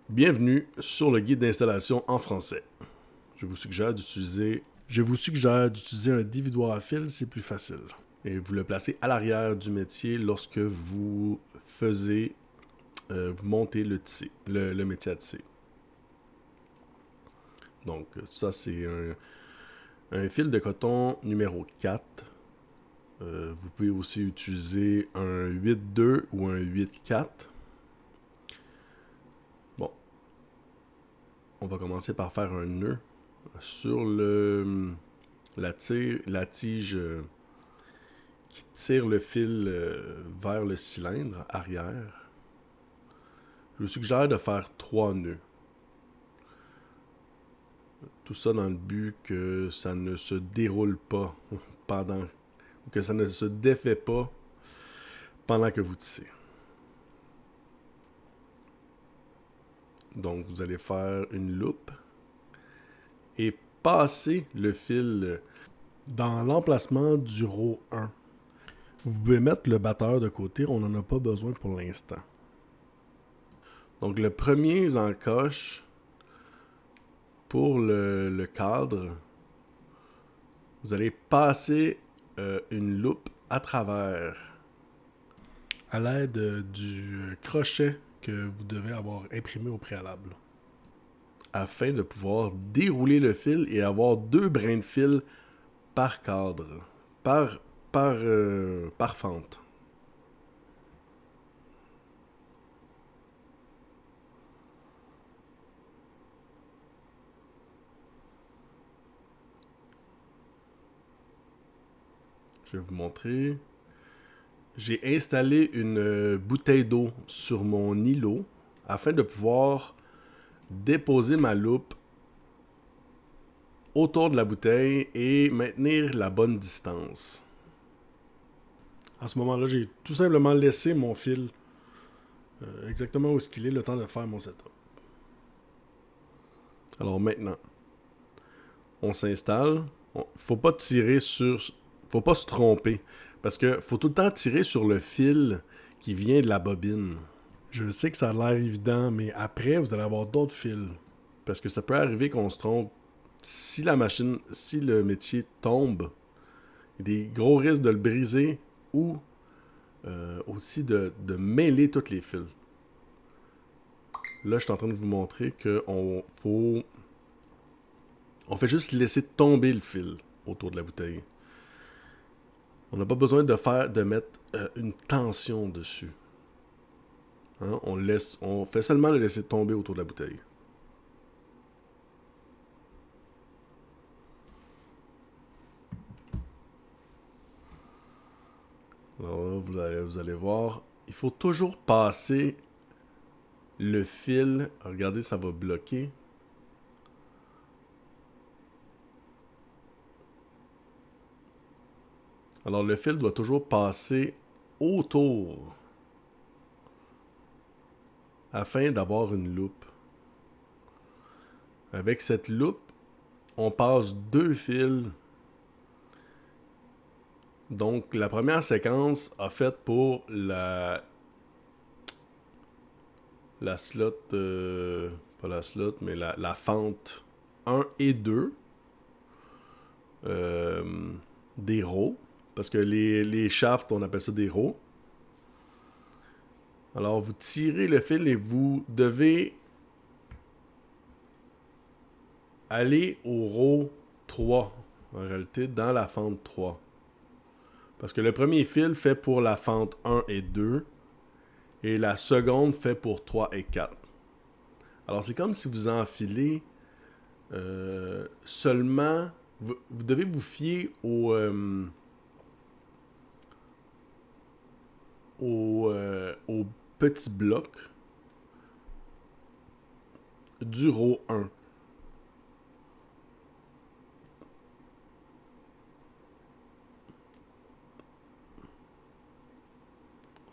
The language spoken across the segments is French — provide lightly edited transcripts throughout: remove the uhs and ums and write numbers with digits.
Bienvenue sur le guide d'installation en français. Je vous suggère d'utiliser un dévidoir à fil, c'est plus facile. Et vous le placez à l'arrière du métier lorsque vous vous montez le métier à tisser. Donc ça c'est un fil de coton numéro 4. Vous pouvez aussi utiliser un 8-2 ou un 8-4. Bon, on va commencer par faire un nœud sur la tige qui tire le fil vers le cylindre arrière. Je vous suggère de faire 3 nœuds. Tout ça dans le but que ça ne se déroule pas ou que ça ne se défait pas pendant que vous tissez. Donc vous allez faire une loupe et passer le fil dans l'emplacement du row 1. Vous pouvez mettre le batteur de côté, on n'en a pas besoin pour l'instant. Donc le premier encoche pour le cadre, vous allez passer une loupe à travers à l'aide du crochet que vous devez avoir imprimé au préalable afin de pouvoir dérouler le fil et avoir 2 brins de fil par cadre, par fente. Je vais vous montrer. J'ai installé une bouteille d'eau sur mon îlot afin de pouvoir déposer ma loupe autour de la bouteille et maintenir la bonne distance. À ce moment-là, j'ai tout simplement laissé mon fil exactement où est-ce qu'il est, le temps de faire mon setup. Alors maintenant, on s'installe. Faut pas faut pas se tromper. Parce que faut tout le temps tirer sur le fil qui vient de la bobine. Je sais que ça a l'air évident, mais après, vous allez avoir d'autres fils. Parce que ça peut arriver qu'on se trompe. Si le métier tombe, il y a des gros risques de le briser ou aussi de mêler tous les fils. Là, je suis en train de vous montrer qu'on fait juste laisser tomber le fil autour de la bouteille. On n'a pas besoin de mettre une tension dessus. Hein? On fait seulement le laisser tomber autour de la bouteille. Alors là, vous allez voir, il faut toujours passer le fil. Regardez, ça va bloquer. Alors le fil doit toujours passer autour afin d'avoir une loupe. Avec cette loupe, on passe 2 fils. Donc la première séquence a fait pour la slot, pas la slot, mais la fente 1 et 2 des rows. Parce que les shafts, on appelle ça des rows. Alors, vous tirez le fil et vous devez aller au row 3, en réalité, dans la fente 3. Parce que le premier fil fait pour la fente 1 et 2, et la seconde fait pour 3 et 4. Alors, c'est comme si vous enfilez seulement... Vous devez vous fier au petit bloc du row 1.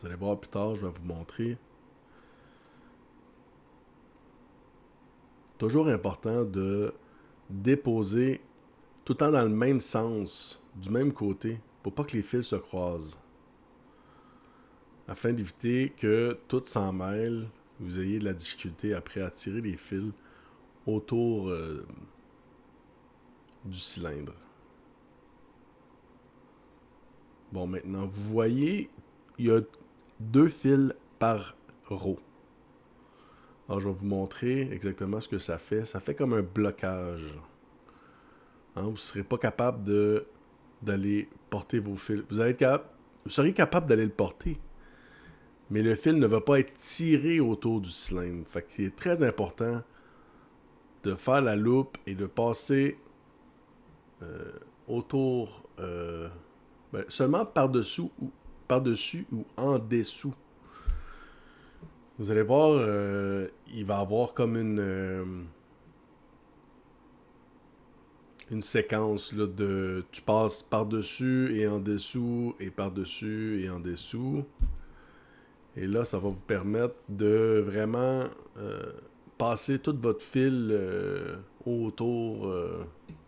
Vous allez voir plus tard, je vais vous montrer. Toujours important de déposer tout le temps dans le même sens, du même côté, pour pas que les fils se croisent. Afin d'éviter que tout s'en mêle, vous ayez de la difficulté après à tirer les fils autour du cylindre. Bon, maintenant, vous voyez, il y a 2 fils par row. Alors, je vais vous montrer exactement ce que ça fait. Ça fait comme un blocage. Hein, vous ne serez pas capable d'aller porter vos fils. Vous seriez capable d'aller le porter, mais le fil ne va pas être tiré autour du cylindre. Fait qu'il est très important de faire la loupe et de passer autour, seulement par-dessus ou en dessous. Vous allez voir, il va y avoir comme une séquence là, de tu passes par-dessus et en dessous et par-dessus et en dessous. Et là, ça va vous permettre de vraiment passer tout votre fil autour.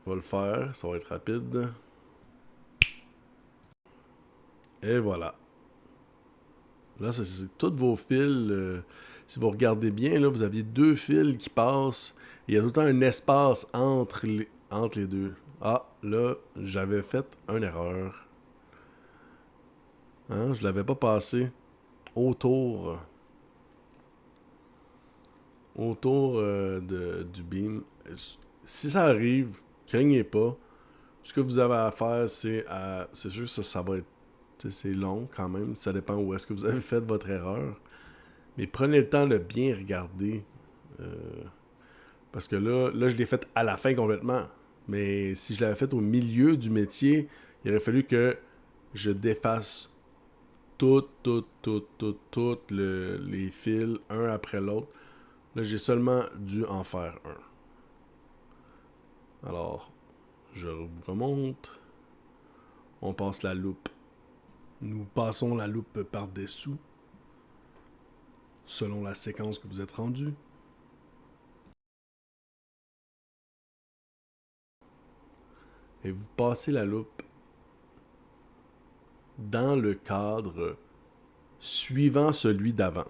On va le faire, ça va être rapide. Et voilà. Là, c'est tous vos fils. Si vous regardez bien, là, vous aviez 2 fils qui passent. Il y a tout le temps un espace entre les deux. Ah, là, j'avais fait une erreur. Hein? Je l'avais pas passé autour, du beam. Si ça arrive, craignez pas. Ce que vous avez à faire, c'est juste que ça va être... C'est long quand même. Ça dépend où est-ce que vous avez fait votre erreur. Mais prenez le temps de bien regarder. euh, Parce que là, je l'ai fait à la fin complètement. Mais si je l'avais fait au milieu du métier, il aurait fallu que je défasse toutes les fils, un après l'autre. Là, j'ai seulement dû en faire un. Alors, je vous remonte. On passe la loupe. Nous passons la loupe par-dessous, selon la séquence que vous êtes rendu. Et vous passez la loupe dans le cadre suivant celui d'avant.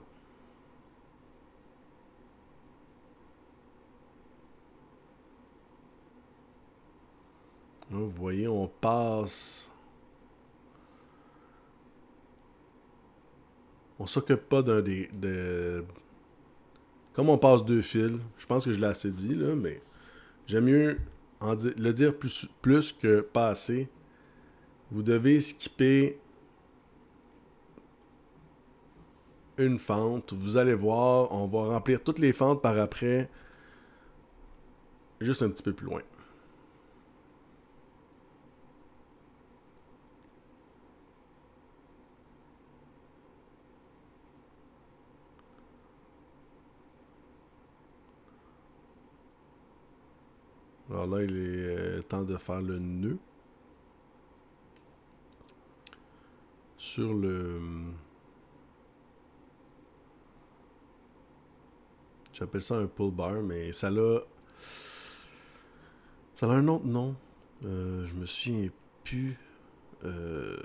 Là, vous voyez, on passe... On s'occupe pas d'un des... Comme on passe 2 fils, je pense que je l'ai assez dit, là, mais j'aime mieux le dire plus que pas assez. Vous devez skipper une fente. Vous allez voir, on va remplir toutes les fentes par après, juste un petit peu plus loin. Alors là, il est temps de faire le nœud sur le... J'appelle ça un pull bar, mais ça a un autre nom. Je me souviens plus. Euh,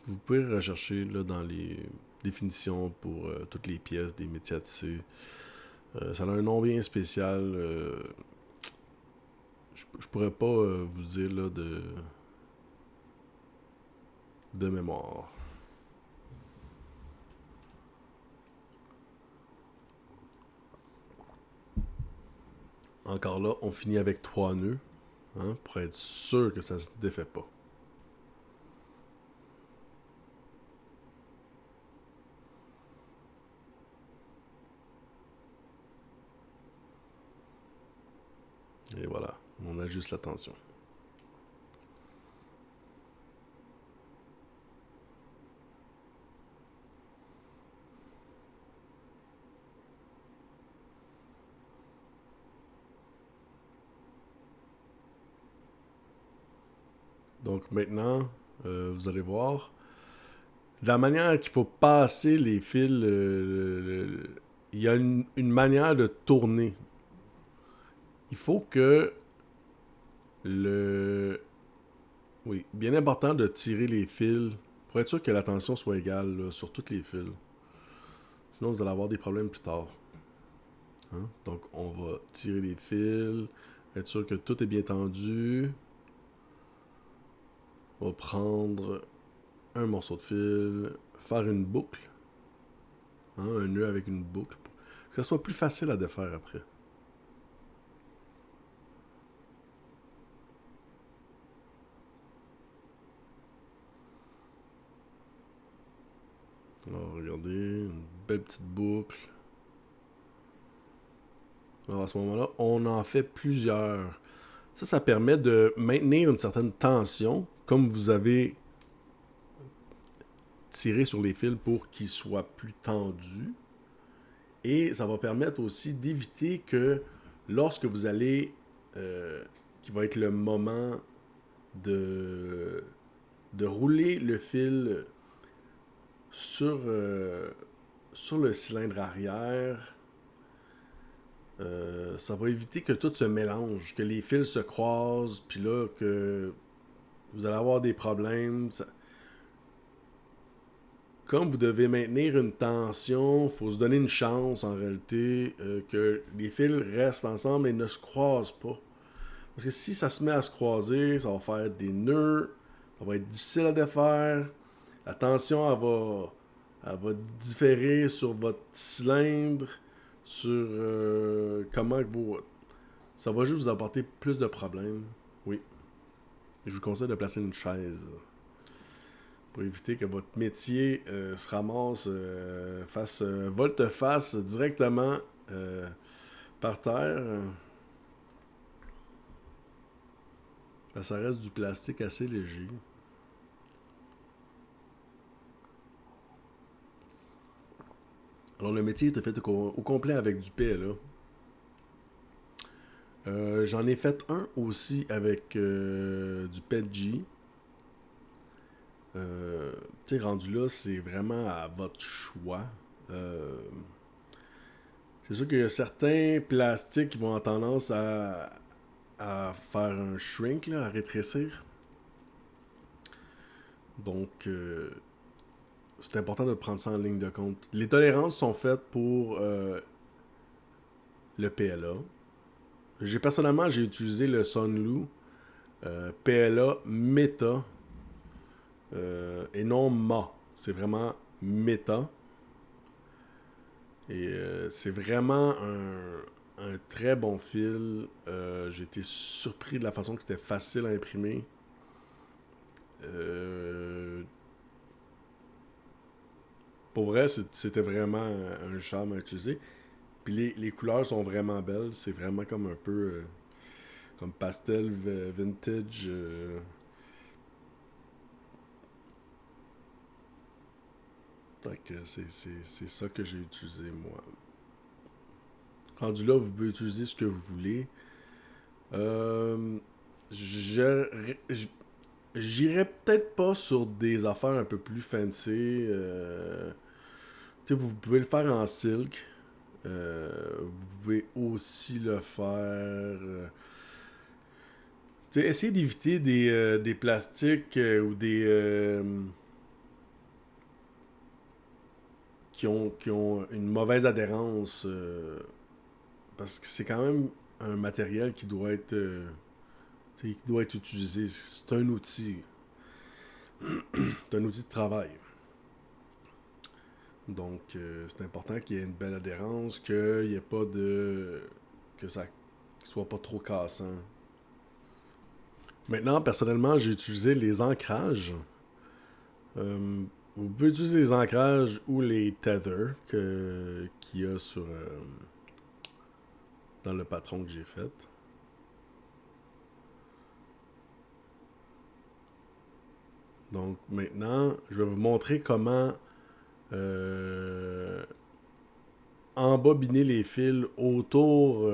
Vous pouvez rechercher là, dans les définitions pour toutes les pièces des métiers à tisser. Ça a un nom bien spécial. Je pourrais pas vous dire là, de mémoire. Encore là, on finit avec 3 nœuds, hein, pour être sûr que ça se défait pas. Et voilà, on ajuste la tension. Donc maintenant, vous allez voir, la manière qu'il faut passer les fils, il y a une manière de tourner. Il faut que le... Oui, bien important de tirer les fils pour être sûr que la tension soit égale là, sur tous les fils. Sinon, vous allez avoir des problèmes plus tard. Hein? Donc, on va tirer les fils, être sûr que tout est bien tendu. On va prendre un morceau de fil, faire une boucle. Hein? Un nœud avec une boucle. Pour que ça soit plus facile à défaire après. Alors, regardez, une belle petite boucle. Alors, à ce moment-là, on en fait plusieurs. Ça permet de maintenir une certaine tension, comme vous avez tiré sur les fils pour qu'ils soient plus tendus. Et ça va permettre aussi d'éviter que lorsque vous allez, qui va être le moment de, de rouler le fil sur le cylindre arrière, ça va éviter que tout se mélange, que les fils se croisent, puis là, que vous allez avoir des problèmes. Comme vous devez maintenir une tension, il faut se donner une chance en réalité que les fils restent ensemble et ne se croisent pas. Parce que si ça se met à se croiser, ça va faire des nœuds, ça va être difficile à défaire, la tension elle va différer sur votre cylindre, sur comment que vous... Ça va juste vous apporter plus de problèmes. Oui. Et je vous conseille de placer une chaise pour éviter que votre métier se ramasse fasse volte-face directement par terre. Ça reste du plastique assez léger. Alors le métier était fait au complet avec du PLA. J'en ai fait un aussi avec du PETG. Tu sais, rendu là, c'est vraiment à votre choix. C'est sûr qu'il y a certains plastiques qui vont avoir tendance à faire un shrink, là, à rétrécir. Donc, c'est important de prendre ça en ligne de compte. Les tolérances sont faites pour le PLA. Personnellement, j'ai utilisé le Sunlu PLA Meta et non Ma. C'est vraiment Meta. Et c'est vraiment un très bon fil. J'ai été surpris de la façon que c'était facile à imprimer. Pour vrai, c'était vraiment un charme à utiliser. Puis les couleurs sont vraiment belles. C'est vraiment comme un peu comme pastel vintage. Fait que c'est ça que j'ai utilisé moi. Rendu là, vous pouvez utiliser ce que vous voulez. Euh, J'irais peut-être pas sur des affaires un peu plus fancy. Tu sais, vous pouvez le faire en silk. Vous pouvez aussi le faire. Tu sais, essayez d'éviter des plastiques ou des. Qui ont une mauvaise adhérence. Parce que c'est quand même un matériel qui doit être. Qui doit être utilisé. C'est un outil. C'est un outil de travail. Donc, c'est important qu'il y ait une belle adhérence, qu'il n'y ait pas de. Que ça soit pas trop cassant. Maintenant, personnellement, j'ai utilisé les ancrages. Vous pouvez utiliser les ancrages ou les tethers qu'il y a dans le patron que j'ai fait. Donc maintenant, je vais vous montrer comment embobiner les fils autour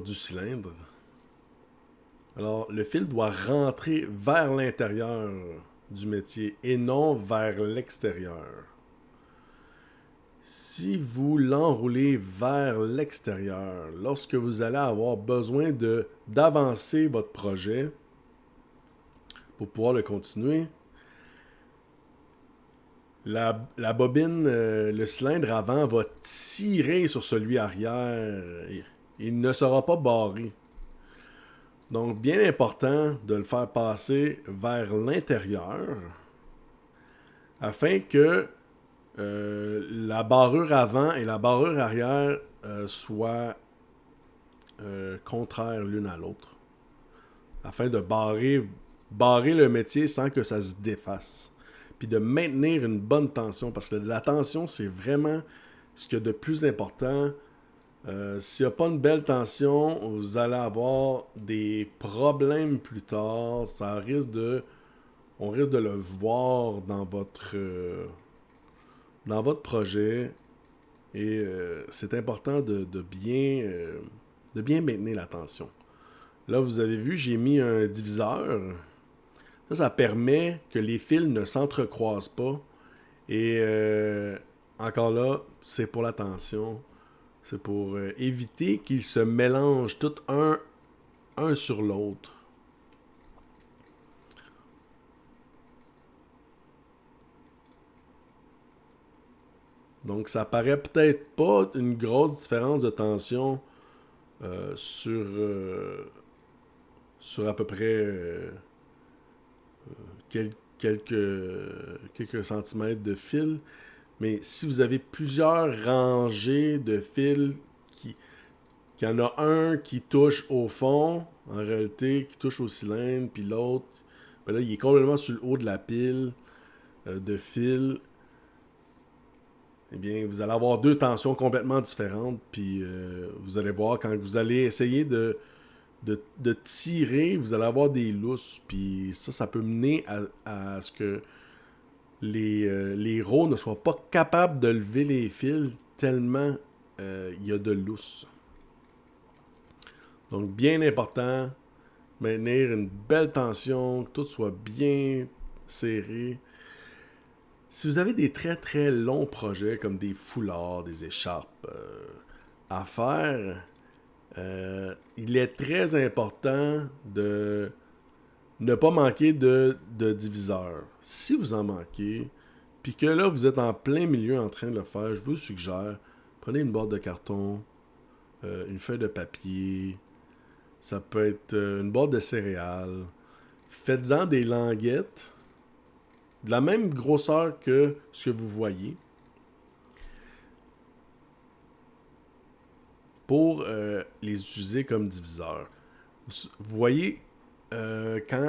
du cylindre. Alors, le fil doit rentrer vers l'intérieur du métier et non vers l'extérieur. Si vous l'enroulez vers l'extérieur, lorsque vous allez avoir besoin d'avancer votre projet pour pouvoir le continuer, la bobine, le cylindre avant va tirer sur celui arrière. Il ne sera pas barré. Donc, bien important de le faire passer vers l'intérieur afin que la barrure avant et la barrure arrière soient contraires l'une à l'autre. Afin de barrer le métier sans que ça se défasse. Puis de maintenir une bonne tension. Parce que la tension, c'est vraiment ce qu'il y a de plus important. S'il n'y a pas une belle tension, vous allez avoir des problèmes plus tard. On risque de le voir dans votre projet. Et c'est important de bien maintenir la tension. Là, vous avez vu, j'ai mis un diviseur. Ça permet que les fils ne s'entrecroisent pas. Et encore là, c'est pour la tension. C'est pour éviter qu'ils se mélangent tout un sur l'autre. Donc, ça paraît peut-être pas une grosse différence de tension sur à peu près quelques centimètres de fil. Mais si vous avez plusieurs rangées de fils qu'il y en a un qui touche au fond, en réalité, qui touche au cylindre, puis l'autre, ben là, il est complètement sur le haut de la pile de fils. Eh bien, vous allez avoir deux tensions complètement différentes, puis vous allez voir, quand vous allez essayer de tirer, vous allez avoir des lousses, puis ça peut mener à ce que les roues ne soient pas capables de lever les fils tellement il y a de lousse. Donc, bien important, maintenir une belle tension, que tout soit bien serré. Si vous avez des très très longs projets comme des foulards, des écharpes à faire, il est très important de ne pas manquer de diviseurs. Si vous en manquez, puis que là vous êtes en plein milieu en train de le faire, je vous suggère, prenez une boîte de carton, une feuille de papier, ça peut être une boîte de céréales. Faites-en des languettes de la même grosseur que ce que vous voyez pour les utiliser comme diviseurs. Vous voyez,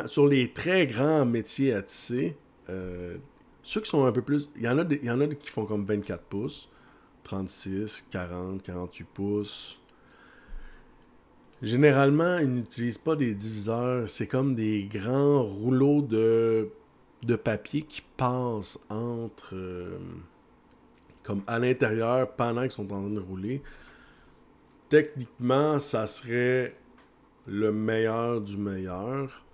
sur les très grands métiers à tisser, ceux qui sont un peu plus... Il y en a qui font comme 24 pouces, 36, 40, 48 pouces. Généralement, ils n'utilisent pas des diviseurs. C'est comme des grands rouleaux de papier qui passent entre... comme à l'intérieur pendant qu'ils sont en train de rouler. Techniquement, ça serait le meilleur du meilleur.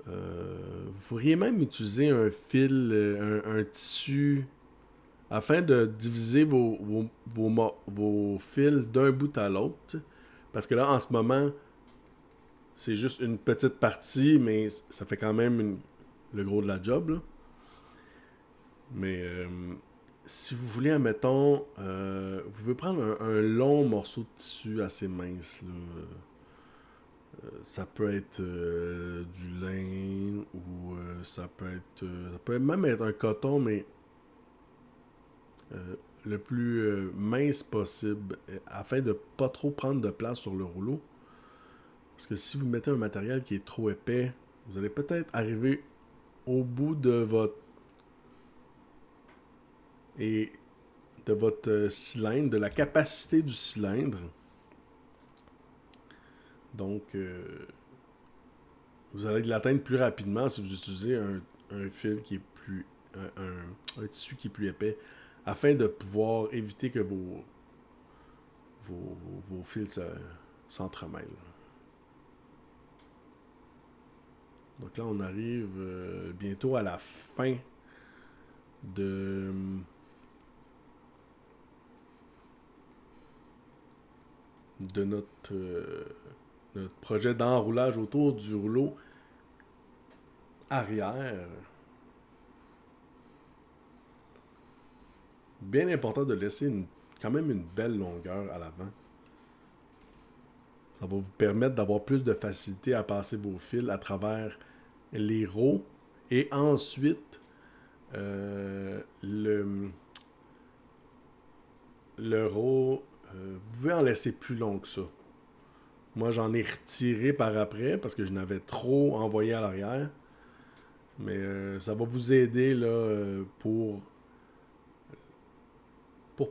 Vous pourriez même utiliser un fil, un tissu, afin de diviser vos fils d'un bout à l'autre. Parce que là, en ce moment, c'est juste une petite partie, mais ça fait quand même le gros de la job. Là. Mais si vous voulez, admettons, vous pouvez prendre un long morceau de tissu assez mince. Là. Ça peut être du lin ou ça peut même être un coton, mais le plus mince possible afin de pas trop prendre de place sur le rouleau. Parce que si vous mettez un matériel qui est trop épais, vous allez peut-être arriver au bout de votre cylindre, de la capacité du cylindre. Donc, vous allez l'atteindre plus rapidement si vous utilisez un fil qui est plus... un tissu qui est plus épais, afin de pouvoir éviter que vos fils s'entremêlent. Donc là, on arrive bientôt à la fin de notre projet d'enroulage autour du rouleau arrière. bien important de laisser quand même une belle longueur à l'avant. Ça va vous permettre d'avoir plus de facilité à passer vos fils à travers les rows. Et ensuite, le row, vous pouvez en laisser plus long que ça. Moi, j'en ai retiré par après parce que je n'avais trop envoyé à l'arrière. Mais ça va vous aider là, pour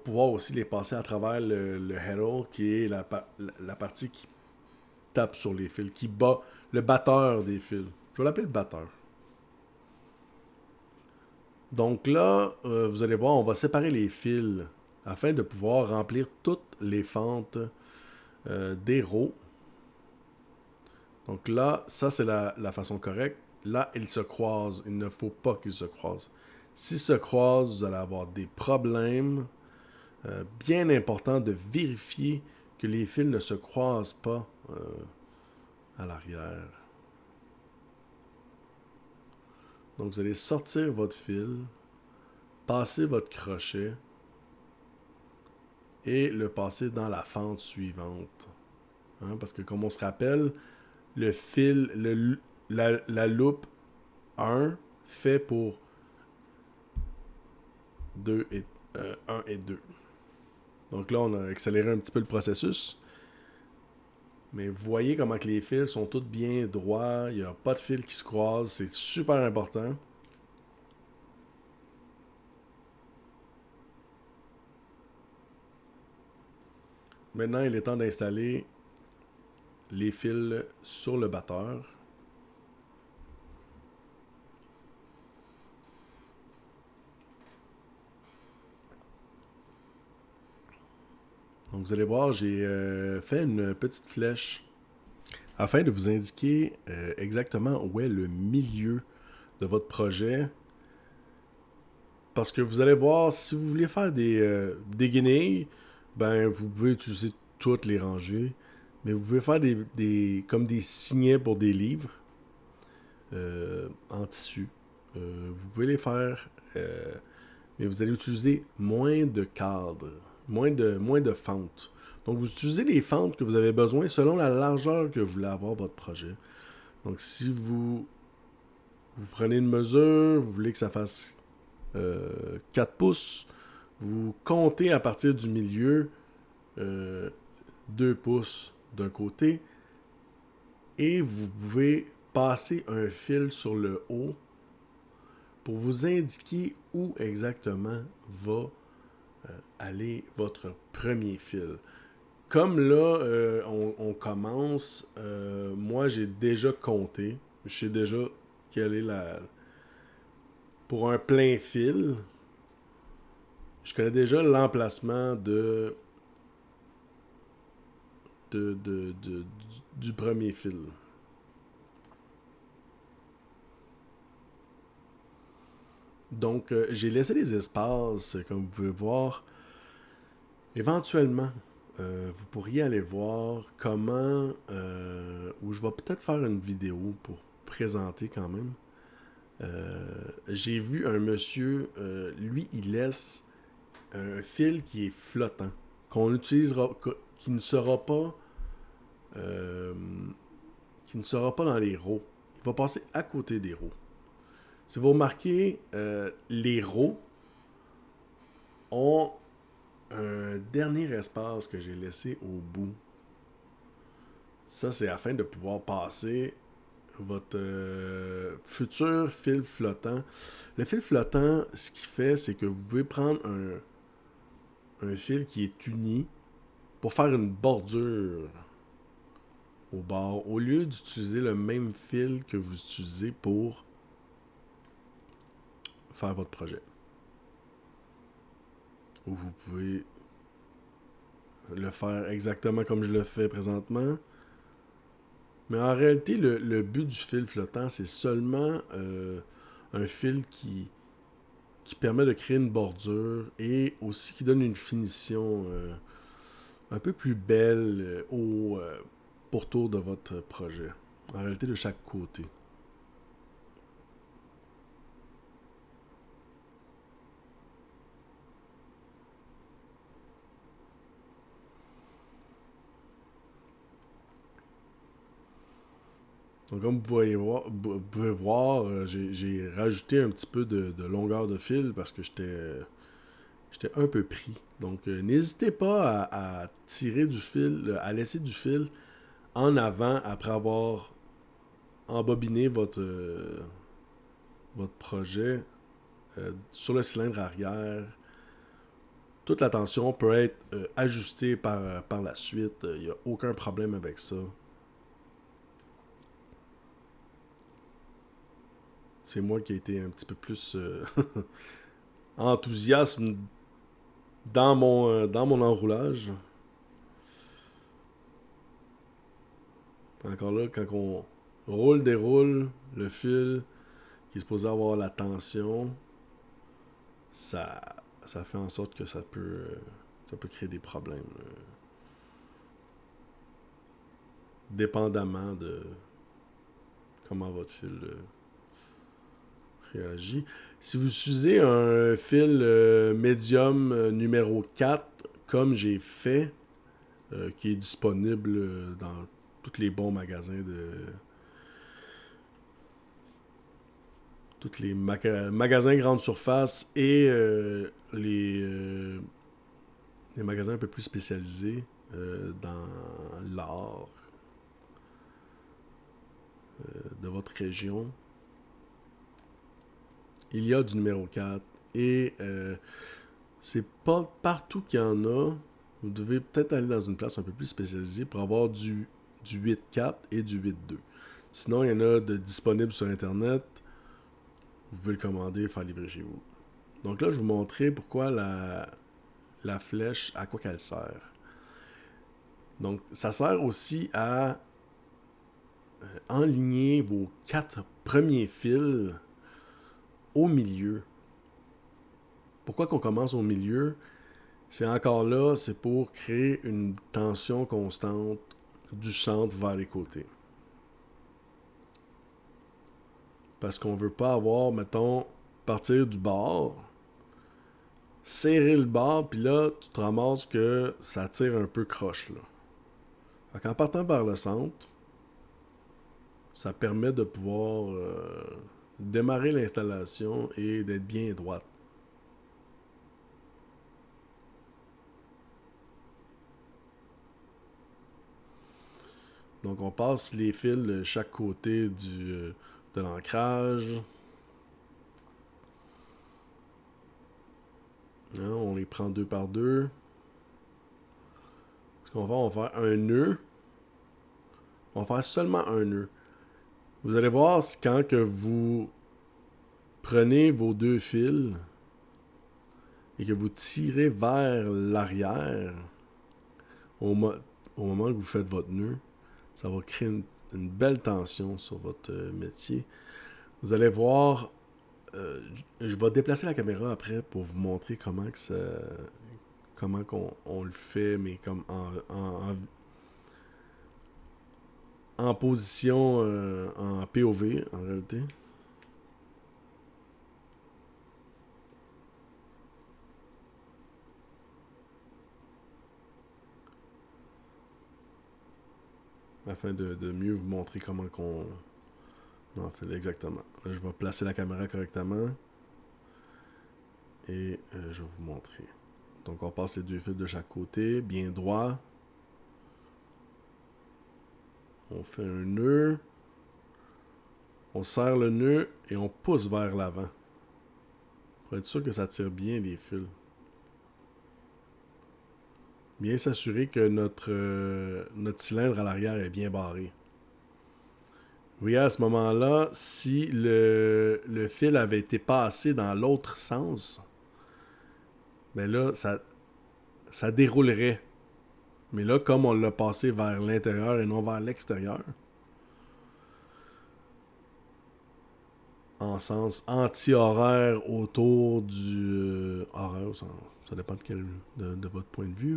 pouvoir aussi les passer à travers le header, qui est la partie qui tape sur les fils, qui bat le batteur des fils. Je vais l'appeler le batteur. Donc là, vous allez voir, on va séparer les fils afin de pouvoir remplir toutes les fentes des rows. Donc là, ça c'est la façon correcte. Là, ils se croisent. Il ne faut pas qu'ils se croisent. S'ils se croisent, vous allez avoir des problèmes. Bien important de vérifier que les fils ne se croisent pas à l'arrière. Donc vous allez sortir votre fil, passer votre crochet et le passer dans la fente suivante. Hein, parce que comme on se rappelle, le fil, la loupe 1 fait pour 1 et 2. Donc là, on a accéléré un petit peu le processus. Mais vous voyez comment que les fils sont tous bien droits. Il n'y a pas de fils qui se croisent. C'est super important. Maintenant, il est temps d'installer les fils sur le batteur. Donc vous allez voir, j'ai fait une petite flèche afin de vous indiquer exactement où est le milieu de votre projet. Parce que vous allez voir, si vous voulez faire des guenilles, ben vous pouvez utiliser toutes les rangées. Mais vous pouvez faire comme des signets pour des livres en tissu. Vous pouvez les faire, mais vous allez utiliser moins de cadres, moins de fentes. Donc vous utilisez les fentes que vous avez besoin selon la largeur que vous voulez avoir votre projet. Donc si vous prenez une mesure, vous voulez que ça fasse 4 pouces, vous comptez à partir du milieu 2 pouces d'un côté et vous pouvez passer un fil sur le haut pour vous indiquer où exactement va aller votre premier fil. Comme là, on commence, moi j'ai déjà compté, je sais déjà quelle est pour un plein fil, je connais déjà l'emplacement du premier fil. Donc, j'ai laissé des espaces, comme vous pouvez voir. Éventuellement, vous pourriez aller voir comment, ou je vais peut-être faire une vidéo pour présenter quand même. J'ai vu un monsieur, lui, il laisse un fil qui est flottant, qu'on utilisera, qui ne sera pas dans les rows. Il va passer à côté des rows. Si vous remarquez, les rows ont un dernier espace que j'ai laissé au bout. Ça, c'est afin de pouvoir passer votre futur fil flottant. Le fil flottant, ce qu'il fait, c'est que vous pouvez prendre un fil qui est uni pour faire une bordure au bord, au lieu d'utiliser le même fil que vous utilisez pour faire votre projet. Ou vous pouvez le faire exactement comme je le fais présentement. Mais en réalité, le but du fil flottant, c'est seulement un fil qui permet de créer une bordure et aussi qui donne une finition un peu plus belle au pourtour de votre projet. En réalité, de chaque côté. Donc, comme vous pouvez voir, j'ai rajouté un petit peu de longueur de fil parce que j'étais un peu pris. Donc, n'hésitez pas à tirer du fil, à laisser du fil en avant après avoir embobiné votre projet sur le cylindre arrière. Toute la tension peut être ajustée par la suite. Il n'y a aucun problème avec ça. C'est moi qui ai été un petit peu plus enthousiasme dans mon enroulage. Encore là, quand on déroule le fil qui est supposé avoir la tension, ça, ça fait en sorte que ça peut créer des problèmes. Dépendamment de comment votre fil réagit. Si vous utilisez un fil médium numéro 4, comme j'ai fait, qui est disponible dans tous les bons magasins tous les magasins grande surface et les magasins un peu plus spécialisés dans l'art de votre région. Il y a du numéro 4 et c'est pas partout qu'il y en a. Vous devez peut-être aller dans une place un peu plus spécialisée pour avoir du 8.4 et du 8.2. Sinon, il y en a de disponibles sur Internet. Vous pouvez le commander et faire livrer chez vous. Donc là, je vais vous montrer pourquoi la flèche, à quoi qu'elle sert. Donc, ça sert aussi à enligner vos 4 premiers fils au milieu. Pourquoi qu'on commence au milieu? C'est encore là, c'est pour créer une tension constante du centre vers les côtés. Parce qu'on veut pas avoir, mettons, partir du bord, serrer le bord, puis là, tu te ramasses que ça tire un peu croche, là. Donc, en partant par le centre, ça permet de pouvoir démarrer l'installation et d'être bien droite. Donc, on passe les fils de chaque côté de l'ancrage. Hein, on les prend deux par deux. Ce qu'on va faire un nœud. On va faire seulement un nœud. Vous allez voir quand que vous prenez vos deux fils et que vous tirez vers l'arrière au moment que vous faites votre nœud, ça va créer une belle tension sur votre métier. Vous allez voir, je vais déplacer la caméra après pour vous montrer comment qu'on le fait, mais comme en position en POV en réalité. Afin de mieux vous montrer comment qu'on en fait exactement. Là, je vais placer la caméra correctement et je vais vous montrer. Donc on passe les deux fils de chaque côté, bien droit. On fait un nœud. On serre le nœud et on pousse vers l'avant. Pour être sûr que ça tire bien les fils. Bien s'assurer que notre cylindre à l'arrière est bien barré. Vous voyez à ce moment-là, si le fil avait été passé dans l'autre sens, ben là, ça déroulerait. Mais là, comme on l'a passé vers l'intérieur et non vers l'extérieur, en sens anti-horaire autour du horaire, ça dépend de votre point de vue,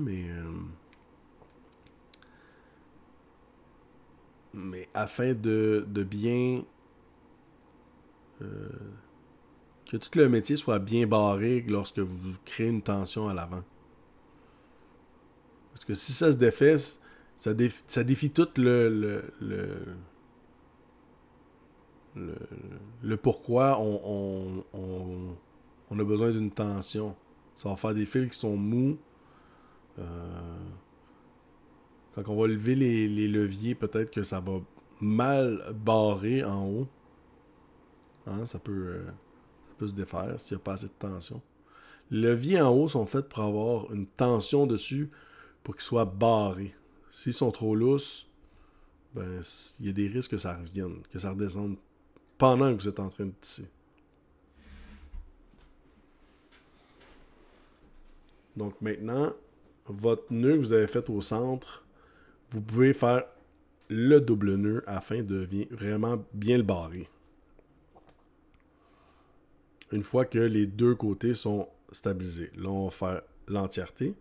mais afin de bien que tout le métier soit bien barré lorsque vous créez une tension à l'avant. Parce que si ça se défait, ça défie tout le, le pourquoi on a besoin d'une tension. Ça va faire des fils qui sont mous. Quand on va lever les leviers, peut-être que ça va mal barrer en haut. Hein, ça peut se défaire s'il n'y a pas assez de tension. Les leviers en haut sont faits pour avoir une tension dessus pour qu'ils soient barrés. S'ils sont trop lousses, ben, il y a des risques que ça revienne, que ça redescende pendant que vous êtes en train de tisser. Donc maintenant, votre nœud que vous avez fait au centre, vous pouvez faire le double nœud afin de vraiment bien le barrer. Une fois que les deux côtés sont stabilisés. Là, on va faire l'entièreté.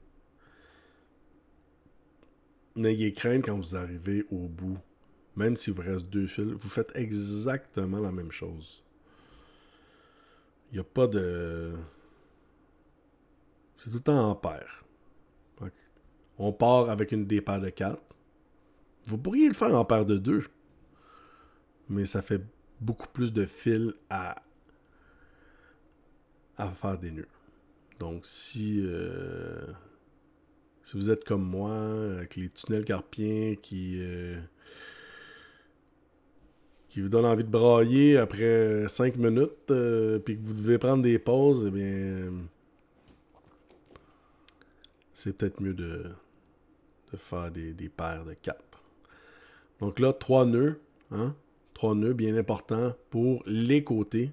N'ayez crainte quand vous arrivez au bout. Même s'il vous reste 2 fils, vous faites exactement la même chose. Il n'y a pas de... C'est tout le temps en paire. Donc, on part avec une des paires de 4. Vous pourriez le faire en paire de 2. Mais ça fait beaucoup plus de fils à faire des nœuds. Donc, si vous êtes comme moi, avec les tunnels carpiens qui vous donnent envie de brailler après 5 minutes, puis que vous devez prendre des pauses, eh bien, c'est peut-être mieux de faire des paires de 4. Donc là, 3 nœuds, hein? 3 nœuds, bien importants pour les côtés.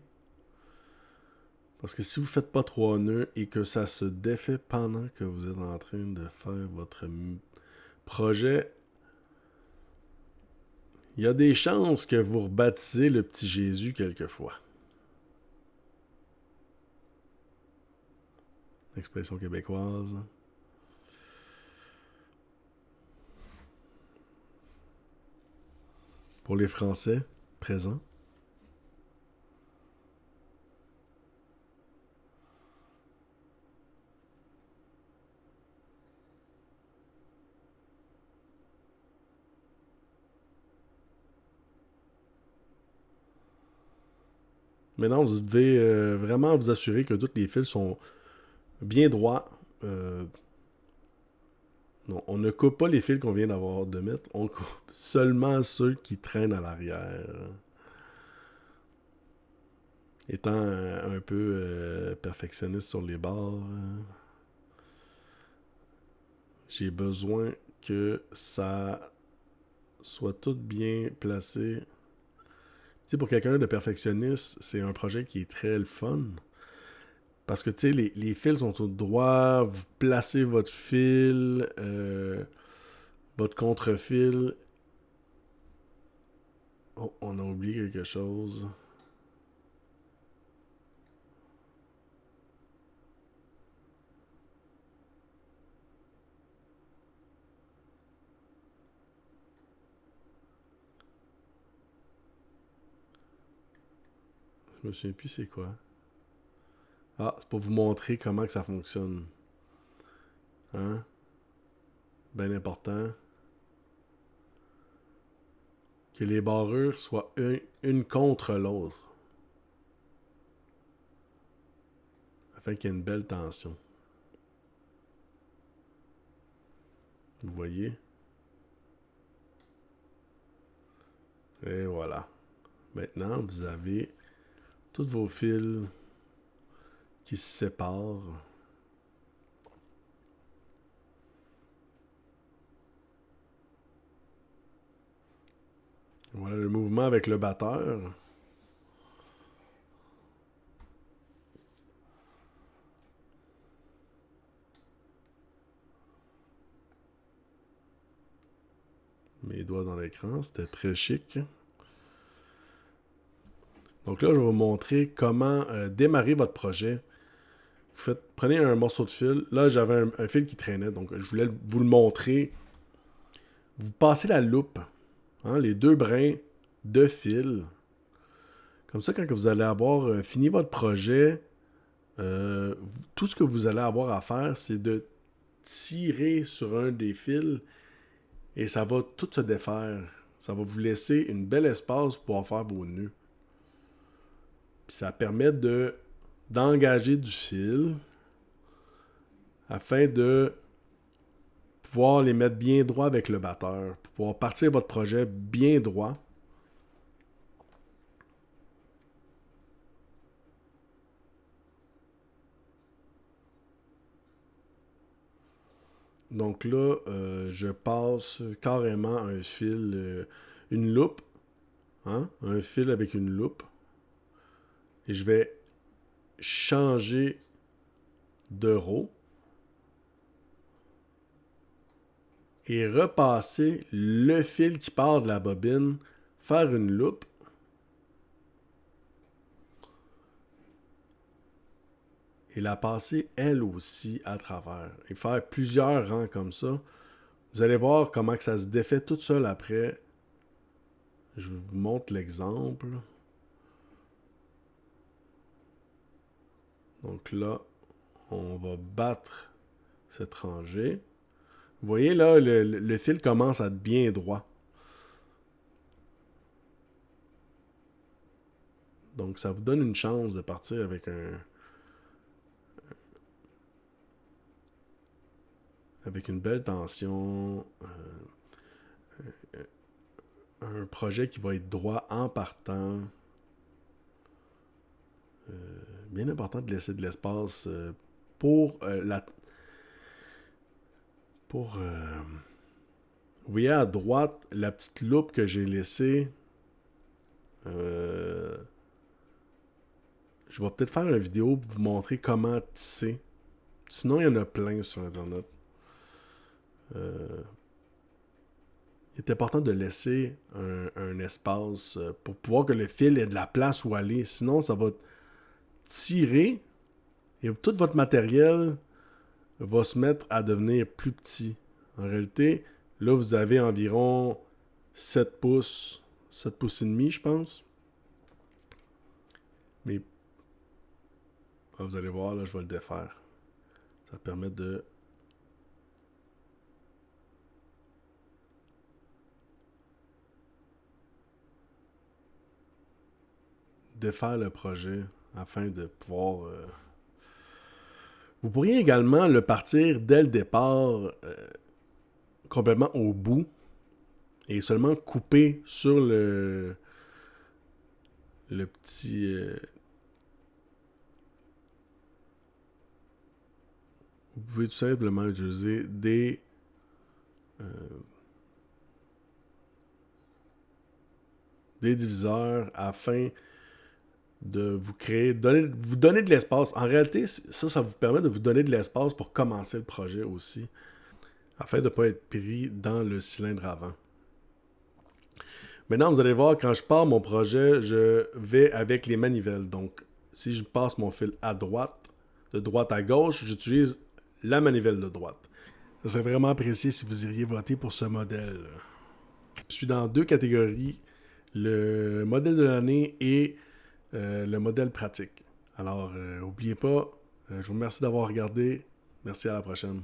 Parce que si vous ne faites pas 3 nœuds et que ça se défait pendant que vous êtes en train de faire votre projet, il y a des chances que vous rebaptisez le petit Jésus quelquefois. Expression québécoise. Pour les Français, présents. Maintenant, vous devez vraiment vous assurer que tous les fils sont bien droits. Non, on ne coupe pas les fils qu'on vient d'avoir de mettre. On coupe seulement ceux qui traînent à l'arrière. Étant un peu perfectionniste sur les bords, j'ai besoin que ça soit tout bien placé. Tu sais, pour quelqu'un de perfectionniste, c'est un projet qui est très le fun. Parce que, tu sais, les fils sont tout droits, vous placez votre fil, votre contre-fil. Oh, on a oublié quelque chose. Je me souviens plus c'est quoi. Ah, c'est pour vous montrer comment que ça fonctionne. Hein? Bien important. Que les barrures soient une contre l'autre. Afin qu'il y ait une belle tension. Vous voyez? Et voilà. Maintenant, vous avez tous vos fils qui se séparent. Voilà le mouvement avec le batteur. Mes doigts dans l'écran, c'était très chic. Donc là, je vais vous montrer comment démarrer votre projet. Prenez un morceau de fil. Là, j'avais un fil qui traînait, donc je voulais vous le montrer. Vous passez la loupe, hein, les 2 brins de fil. Comme ça, quand vous allez avoir fini votre projet, tout ce que vous allez avoir à faire, c'est de tirer sur un des fils et ça va tout se défaire. Ça va vous laisser une belle espace pour pouvoir faire vos nœuds. Puis ça permet d'engager du fil afin de pouvoir les mettre bien droit avec le batteur, pour pouvoir partir votre projet bien droit. Donc là, je passe carrément un fil, une loupe, hein? Un fil avec une loupe. Et je vais changer de row et repasser le fil qui part de la bobine, faire une loupe. Et la passer elle aussi à travers. Et faire plusieurs rangs comme ça. Vous allez voir comment que ça se défait tout seul après. Je vous montre l'exemple. Donc là, on va battre cette rangée. Vous voyez là, le fil commence à être bien droit. Donc ça vous donne une chance de partir avec une belle tension, un projet qui va être droit en partant. Bien important de laisser de l'espace pour vous voyez à droite la petite loupe que j'ai laissée. Je vais peut-être faire une vidéo pour vous montrer comment tisser. Sinon, il y en a plein sur Internet. Il est important de laisser un espace pour pouvoir que le fil ait de la place où aller. Sinon, ça va tirer et tout votre matériel va se mettre à devenir plus petit. En réalité, là, vous avez environ 7 pouces et demi, je pense. Mais vous allez voir, là, je vais le défaire. Ça permet de défaire le projet afin de pouvoir... Vous pourriez également le partir dès le départ complètement au bout et seulement couper sur le petit... vous pouvez tout simplement utiliser des diviseurs afin de vous créer, vous donner de l'espace. En réalité, ça vous permet de vous donner de l'espace pour commencer le projet aussi, afin de ne pas être pris dans le cylindre avant. Maintenant, vous allez voir, quand je pars mon projet, je vais avec les manivelles. Donc, si je passe mon fil à droite, de droite à gauche, j'utilise la manivelle de droite. Ça serait vraiment apprécié si vous iriez voter pour ce modèle. Je suis dans 2 catégories, le modèle de l'année et le modèle pratique. Alors, n'oubliez pas, je vous remercie d'avoir regardé. Merci, à la prochaine.